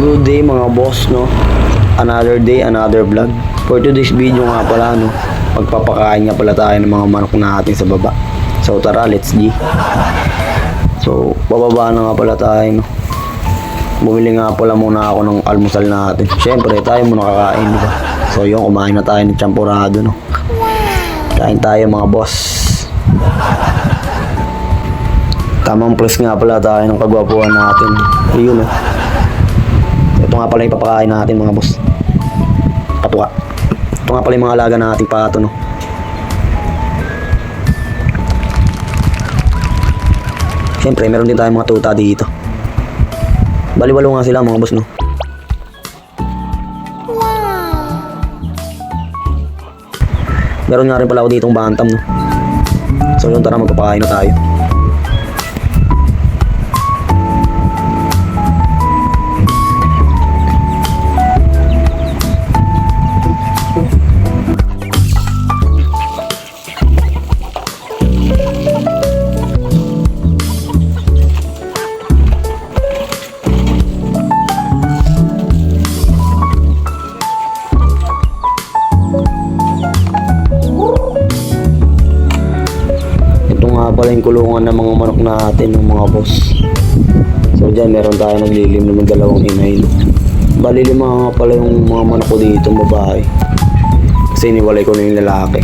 Good day mga boss, no? Another day, another vlog. For today's video nga pala, no? Magpapakain nga pala tayo ng mga manok natin sa baba. So tara, let's go. So, bababa na nga pala tayo, no? Bumili nga pala muna ako ng almusal natin. Siyempre, tayo muna kakain, di ba? So yun, kumain na tayo ng champurado, no? Kain tayo mga boss. Tamang press nga pala tayo ng kagwapuan natin. Yun, no? Ito nga pala yung papakain natin mga boss. Patuka. Ito nga pala yung mga alaga natin pato, no? Siyempre, meron din tayong mga tuta dito. Baliwalo nga sila mga boss, no? Meron nga rin pala ako ditong bantam, no? So yun, tara magpapakain na tayo. Pala yung kulungan ng mga manok natin ng mga boss. So dyan meron tayo naglilim ng dalawang inay. Bali lima nga pala yung mga manok ko dito, babae. Kasi iniwalay ko na yung lalaki.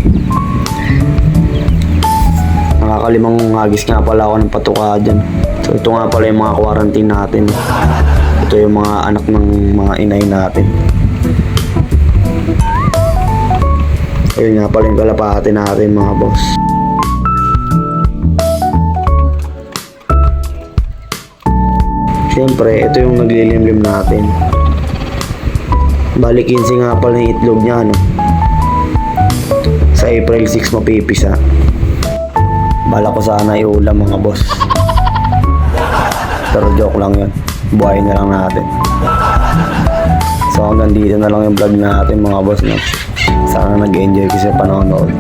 Nakakalimang hagis nga pala ako ng patuka dyan. So ito nga pala yung mga quarantine natin. Ito yung mga anak ng mga inay natin. Ayun nga pala yung kalapati natin mga boss. Siyempre, ito yung naglilimlim natin. Bali 15 nga pala yung itlog niya, no? Sa April 6 mapipisa. Bala ko sana iulam mga boss. Pero joke lang yun. Buhayin na lang natin. So hanggang dito na lang yung vlog natin mga boss, no? Sana nag-enjoy kasi panonood.